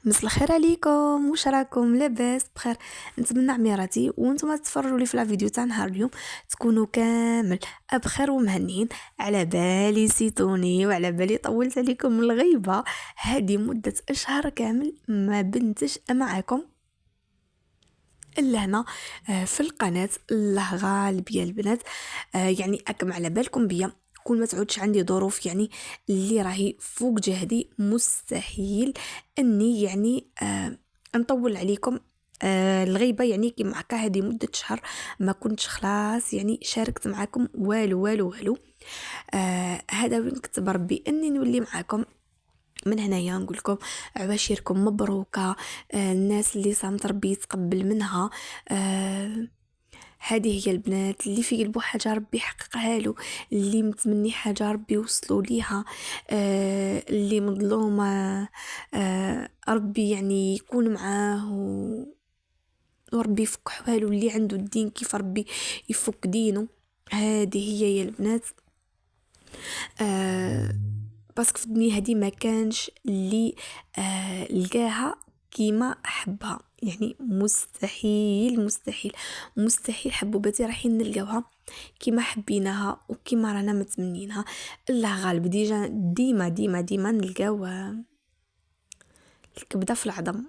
مساء الخير عليكم، واش راكم لاباس بخير؟ نتمنى عميراتي وانتم تتفرجوا لي في لا فيديو تاع نهار اليوم تكونوا كامل بخير ومهنيين. على بالي نسيتوني وعلى بالي طولت عليكم الغيبه، هذه مده اشهر كامل ما بنتش معاكم الا هنا في القناه. الله غالب يا البنات، يعني اكم على بالكم بيا. كون ما تعودش عندي ظروف يعني اللي راهي فوق جهدي، مستحيل اني يعني نطول عليكم الغيبه. يعني كيما هكا هذه مده شهر ما كنتش خلاص يعني شاركت معكم والو والو والو. هذا وين كتب ربي اني نولي معكم من هنايا نقول لكم عواشركم مبروكه. الناس اللي صامت ربي يتقبل منها. هذه هي البنات اللي في قلبه حاجه ربي يحققها له، اللي متمني حاجه ربي يوصلوا ليها، اللي مظلومه ربي يعني يكون معاه وربي يفك حواله، اللي عنده الدين كيف ربي يفك دينه. هذه هي يا البنات. باسكو في الدنيا هذه ما كانش اللي لقاها كيما حبها، يعني مستحيل مستحيل مستحيل حبوبتي رايحين نلقاوها كيما حبيناها وكيما رانا متمنينها. الله غالب ديجا ديما ديما ديما نلقاو الكبده في العظم.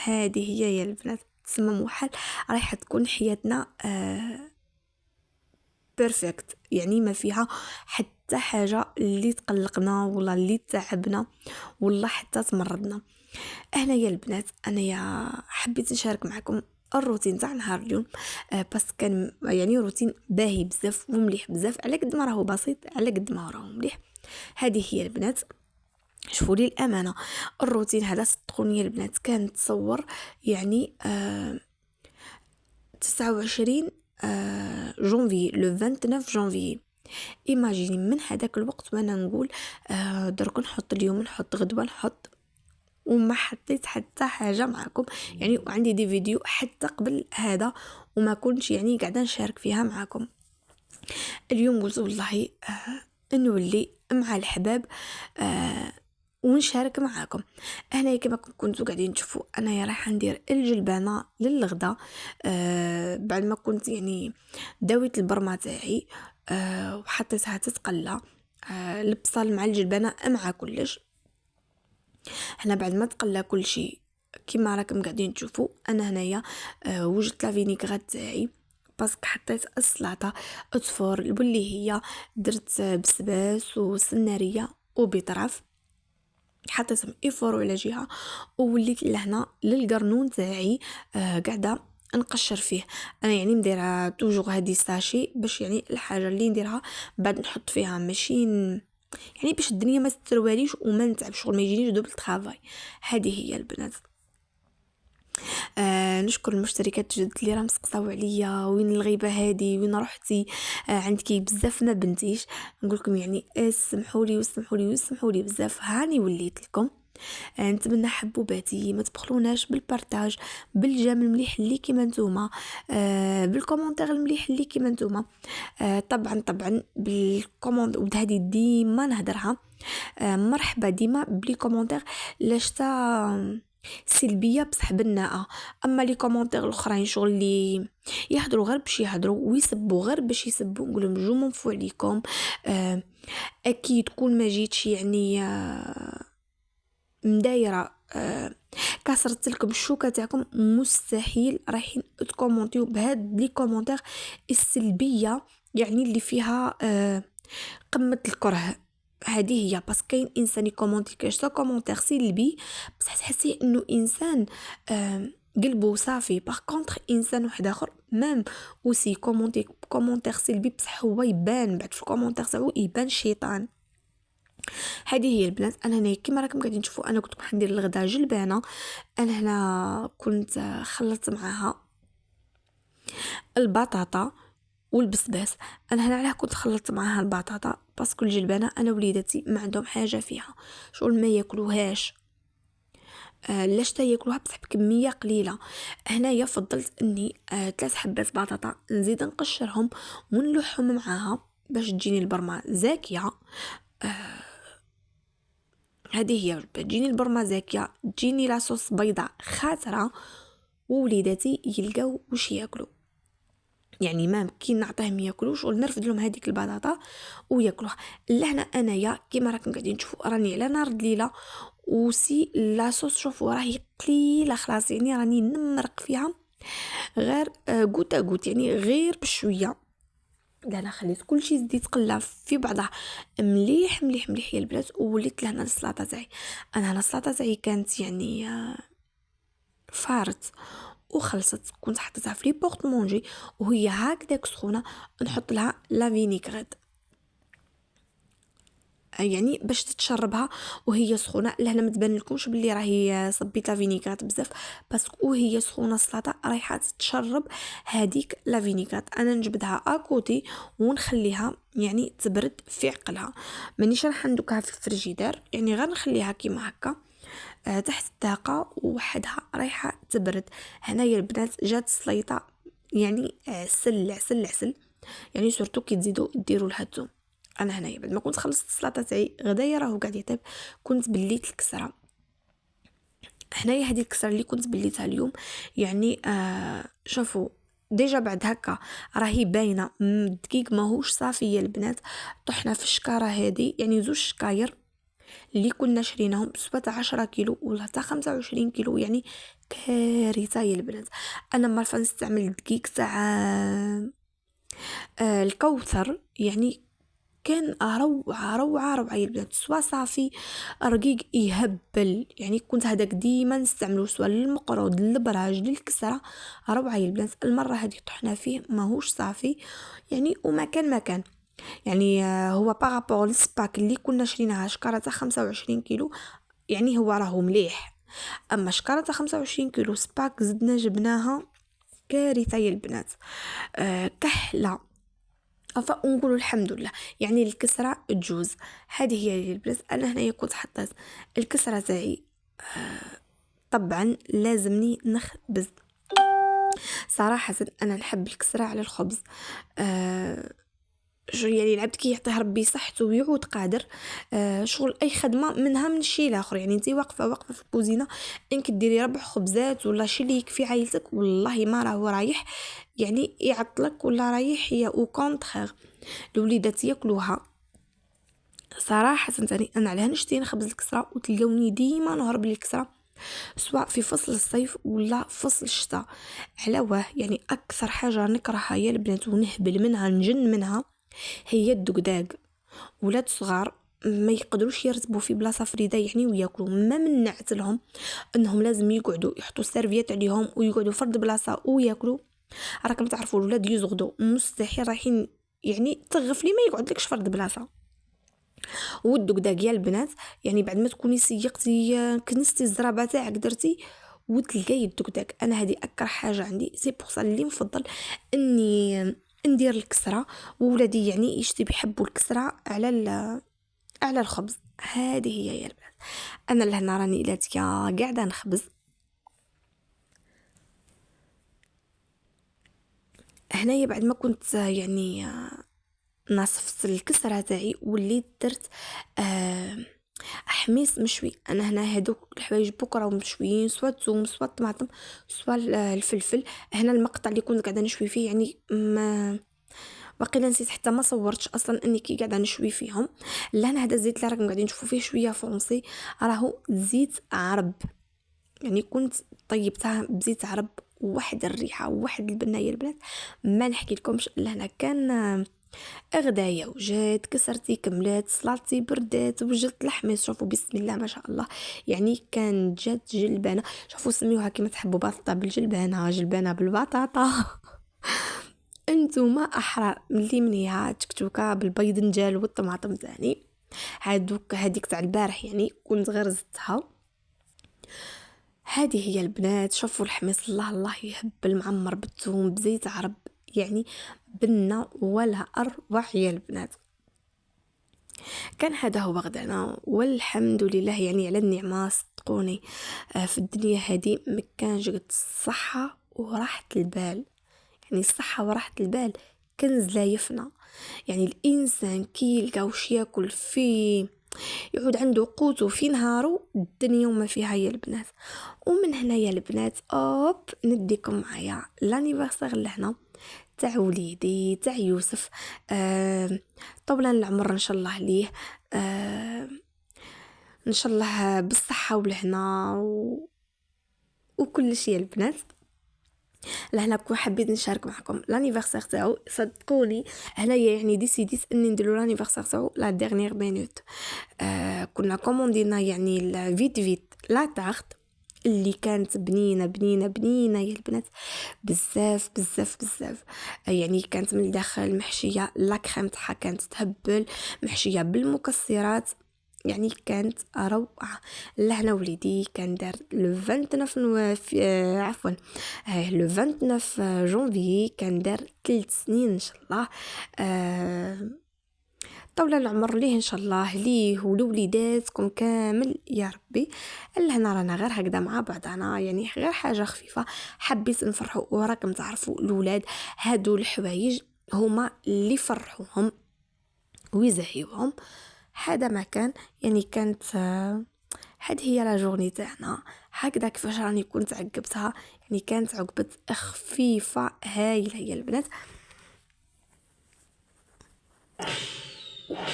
هذه هي يا البنات، تسمى محال رايحه تكون حياتنا بيرفكت، يعني ما فيها حتى حاجة اللي تقلقنا ولا اللي تعبنا ولا حتى تمرضنا. انا يا البنات انا يا حبيت نشارك معكم الروتين تاع نهار اليوم. بس كان يعني روتين باهي بزاف ومليح بزاف، على قد ما راهو بسيط على قد ما راهو مليح. هذه هي البنات. شوفوا لي الامانه، الروتين هذا صدقوني يا البنات كان تصور يعني 29 جونفي، لو 29 جونفي. ايماجيني من هذاك الوقت وانا نقول درك نحط اليوم نحط غدوه نحط، وما حطيت حتى حاجه معكم. يعني وعندي دي فيديو حتى قبل هذا وما كنتش يعني قاعده نشارك فيها معكم. اليوم قلت والله نولي مع الحباب ونشارك معاكم. هنا كما كنتوا قاعدين تشوفوا انا راح ندير الجلبانه للغدا. بعد ما كنت يعني داويت البرمه تاعي وحطيتها تتقلى. البصل مع الجلبانه مع كلش. هنا بعد ما تقلى كل شيء كيما راكم قاعدين تشوفوا انا هنايا وجدت لا فينيغرات تاعي، باسكو حطيت السلطه اصفر البليهيه، درت بسباس وسناريه وبطرف، حطيتهم يفوروا على جهه ووليت لهنا للقرنون تاعي قاعده نقشر فيه. انا يعني نديرها توجور هذه ساشي باش يعني الحاجه اللي نديرها بعد نحط فيها ماشين، يعني باش الدنيا ما تترواليش وما نتعب شغل ما يجينيش دوبل ترافاي. هذه هي البنات. نشكر المشتركات الجدد اللي راهم سقساو عليا وين الغيبه هذه وين رحتي. عندك بزاف ما بنتيش، نقول لكم يعني اسمحوا لي واسمحوا لي واسمحوا لي بزاف، هاني وليت لكم. نتمنى حبوباتي ما تبخلوناش بالبارتاج، بالجام المليح اللي كيما نتوما، بالكومونتير المليح اللي كيما نتوما. طبعا طبعا بالكوموند وهذه ديما نهدرها. مرحبا ديما بلي كومونتير لاشتا سلبيه بصح بناءه. اما لي كومونتير الاخرين شغل اللي يهضروا غير باش يهضروا ويسبوا غير باش يسبوا، نقول لهم جو منفو عليكم. اكيد كون ما جيتش يعني مدايره كسرت لكم الشوكه تاعكم مستحيل رايحين تكومونتيو بهاد لي كومونتير السلبيه، يعني اللي فيها قمه الكره. هذه هي بس كاين انسان يكومونتي كاش كومونتير سلبي بصح تحسيه انه انسان قلبه صافي. باغ كونطخ انسان واحد اخر ميم اوسي كومونتي كومونتير سلبي بصح هو يبان بعد في الكومونتير تاعو يبان شيطان. هذه هي البنات. انا هنا كيما راكم قاعدين تشوفوا انا كنت حندير الغداء جلبانه. انا هنا كنت خلطت معاها البطاطا والبسباس. انا هنا علاه كنت خلطت معاها البطاطا باسكو الجلبانه انا وليدتي ما عندهم حاجه فيها شغل ما ياكلوهاش. لاش تا ياكلوها بصح بكميه قليله. هنايا فضلت اني 3 حبات بطاطا نزيد نقشرهم ونلوحهم معاها باش تجيني البرمه زاكيه. هذه هي الوجبه. تجيني البرمه زاكيه، تجيني لاصوص بيضاء خاطره، ووليداتي يلقاو واش ياكلوا. يعني ما كي نعطيهم ياكلوش ونرفد لهم هذيك البطاطا وياكلوها. لهنا انايا كيما راكم قاعدين تشوفوا راني على نار دليله، وسي لاصوص شوفوا راهي قليله خلاص، يعني راني نمرق فيها غير غوتا غوت، يعني غير بشويه. لا انا خليت كلشي زديت قله في بعضها مليح مليح مليح يا البنات. ووليت لهنا السلطه تاعي. انا السلطه تاعي كانت يعني فارت وخلصت، كنت حطيتها في لي بورط مونجي وهي هكذاك سخونه، نحط لها لا فينيغريت يعني باش تتشربها وهي سخونه. لهنا ما تبان لكمش بلي راهي صبيت لا فينيغريت بزاف، باسكو وهي سخونه السلطه رايحه تتشرب هذيك لا فينيغريت. انا نجبدها اكوتي ونخليها يعني تبرد في عقلها، مانيش راح ندوكها في الفريجيدير، يعني غير نخليها كيما هكا تحت الطاقه وحدها رايحه تبرد. هنايا البنات جات السليطه يعني عسل عسل عسل، يعني سورتو كي تزيدوا ديروا لها الثوم. انا هنايا بعد ما كنت خلصت السلطه تاعي غدايا راهو قاعد يطيب، كنت بليت الكسره. هنايا هذه الكسره اللي كنت بليتها اليوم يعني شوفوا ديجا بعد هكا راهي باينه دقيق ماهوش صافي يا البنات. طحنا في الشكاره هذه يعني 2 شكاير اللي كنا شريناهم سواء 10 كيلو ولا حتى 25 كيلو، يعني كارثه يا البنات. انا مرة نستعمل دقيق تاع الكوثر، يعني كان روعه روعه روعه يا البنات، سوا صافي رقيق يهبل، يعني كنت هذاك ديما نستعملو سوا للمقرود للبراج للكسره. روعه يا البنات. المره هذه طحنا فيه ماهوش صافي يعني، وما كان ما كان يعني هو بارابور للسباك اللي كنا شريناها شكاره تاع 25 كيلو، يعني هو راهو مليح. اما شكاره تاع 25 كيلو سباك زدنا جبناها كارثه يا البنات. كحله افا نقولوا الحمد لله، يعني الكسره تجوز. هذه هي البنات. انا هنايا كنت حطيت الكسره تاعي طبعا لازمني نخبز. صراحه انا نحب الكسره على الخبز. يعني العبد كي يعطيه ربي صحته ويعود قادر شغل اي خدمه منها من شي لاخر. يعني انت واقفه في الكوزينه انك ديري 4 خبزات ولا شي اللي يكفي عائلتك، والله ما راهو رايح يعني يعطلك ولا رايح يا او كونتخير الوليدات ياكلوها. صراحه تاني انا على نشتي نخبز الكسره وتلقوني ديما نهرب للكسره سواء في فصل الصيف ولا فصل الشتاء. على واه يعني اكثر حاجه نكرهها يا البنات ونهبل منها نجن منها هي الدقداق. ولاد صغار ما يقدروش يرتبوا في بلاصه فريده يعني وياكلوا، ما منعت لهم انهم لازم يقعدوا يحطوا السيرفيات عليهم ويقعدوا فرد بلاصه وياكلوا. راكم تعرفوا الولاد يزغدوا مستحيل رايحين يعني تغفلي ما يقعدلكش فرد بلاصه. والدقداق يا البنات يعني بعد ما تكوني سيقتي كنستي الزرابه تاعك درتي وتلقاي الدقداق. انا هذه اكره حاجه عندي، سي بوغ اللي نفضل اني ندير الكسره، وولادي يعني يشتي بيحبوا الكسره على الخبز. هذه هي يا البنات. انا لهنا راني لاتيا قاعده نخبز. هنايا بعد ما كنت يعني نصفت الكسره تاعي وليت درت حميص مشوي. انا هنا هذوك الحوايج بكره مشويين سواء الثوم سواء الطماطم سواء الفلفل. هنا المقطع اللي كنت قاعده نشوي فيه يعني ما باقي نسيت حتى ما صورتش اصلا اني كي قاعده نشوي فيهم. لهنا هذا الزيت اللي راكم قاعدين تشوفوا فيه شويه فرنسي راهو زيت عرب، يعني كنت طيبتها بزيت عرب. واحد الريحه وواحد البنايه البنات ما نحكي لكمش. لهنا كان غدايا وجات كسرتي كملات صلاتي بردات وجدت الحميص. شوفوا بسم الله ما شاء الله، يعني كان جات جلبانه. شوفوا سميوها كما تحبوا، بطاطا بالجلبانه جلبانه بالبطاطا انتوما احرار ملي منيها تكتوكه بالبيضنجال والطماطم ثاني. هذيك تاع البارح يعني كنت غير زدتها. هذه هي البنات. شوفوا الحميص الله الله يهبل معمر بالثوم بزيت عرب، يعني بنة ولا أروع يا البنات. كان هذا هو غدانا والحمد لله يعني على النعمة. صدقوني في الدنيا هذه ما كانش قد الصحة وراحة البال، يعني الصحة وراحة البال كنز لا يفنى. يعني الإنسان كي يلقى وش ياكل في يعود عنده قوته في نهاره الدنيا وما فيها يا البنات. ومن هنا يا البنات نديكم معايا لانيفرسير لهنا تاع وليدي تاع يوسف. طول العمر ان شاء الله ليه، ان شاء الله بالصحه والهنا وكل شيء يا البنات. لهنا كون حبيت نشارك معكم لانيفرسير تاعو، صدقوني هنايا يعني ديسيديت اني نديرو لانيفرسير تاعو لا ديرنيير مينوت. كنا كوموندينا يعني فيت لا تارت اللي كانت بنينه يا البنات، بزاف بزاف بزاف. يعني كانت من الداخل محشيه لا كريم تاعها كانت تهبل، محشيه بالمكسرات، يعني كانت روعه. لهنا وليدي كان دار لو 29 عفوا لو 29 جونفي، كان دار 3 سنين ان شاء الله. طول العمر ليه ان شاء الله، ليه ولوليداتكم كامل يا ربي. لهنا رانا غير هكذا مع بعضنا، يعني غير حاجه خفيفه حبيت نفرحوا. وراكم تعرفوا الاولاد هادو الحوايج هما اللي فرحوهم ويزهيوهم. هذا ما كان يعني كانت هذه هي لا جورني تاعنا هكذا كيفاش راني كنت عقبتها. يعني كانت عقبه خفيفه هايله يا البنات.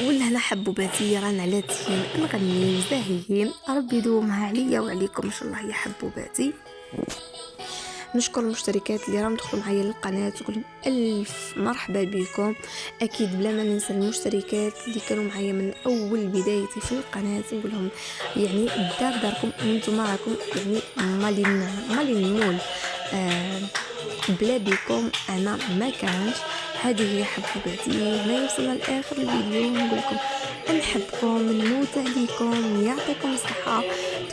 ولهنا حبوباتي رانا لاتين نغني وزاهيين، ربي يدومها عليا وعليكم ان شاء الله يا حبوباتي. نشكر المشتركات اللي راهم دخلوا معايا للقناه، نقول الف مرحبا بكم. اكيد بلا ما ننسى المشتركات اللي كانوا معايا من اول بدايتي في القناه، نقول لهم يعني الدار داركم، انتم راكم يعني مالين نمول. بلا بكم انا ما كانش. هذه هي حبوباتي، هنا وصلنا لاخر الفيديو. نقول لكم نحبكم نموت عليكم، يعطيكم الصحه.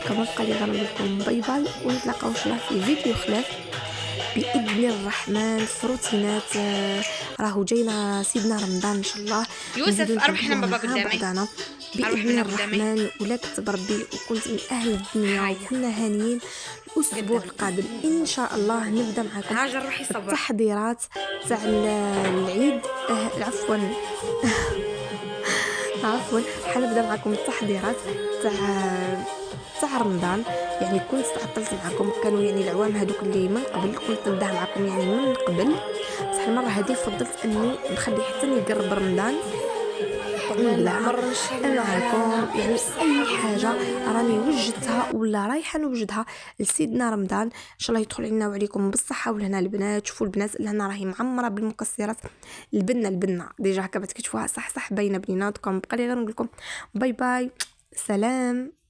كما بقى لي غير نقول لكم باي باي، ونتلاقاو ان شاء الله في فيديو خلاف باذن الرحمن. فروتينات راهو جاينا سيدنا رمضان ان شاء الله. يوسف اربح لنا بابا قدامي بعدنا باذن الرحمن. ولا كتب ربي وكنت من اهل الدنيا وكنا هانيين. الاسبوع القادم ان شاء الله نبدا معكم التحضيرات تاع العيد. عفوا حنبدا معكم التحضيرات تاع رمضان. يعني كنت تعطلت معكم، كانوا يعني العوام هذوك اللي من قبل كنت نبدا معكم يعني من قبل، بصح المره هذه فضلت اني نخلي حتى يقرب رمضان لا معكم. يعني اي حاجه راني وجدتها ولا رايحه نوجدها لسيدنا رمضان ان شاء الله يدخل علينا وعليكم بالصحه. ولهنا البنات شوفوا البنات لهنا راهي معمره بالمكسرات. البنه ديجا هكا كتشوفوها صح باينه بنيناتكم. بقى لي غير نقول لكم باي باي، سلام.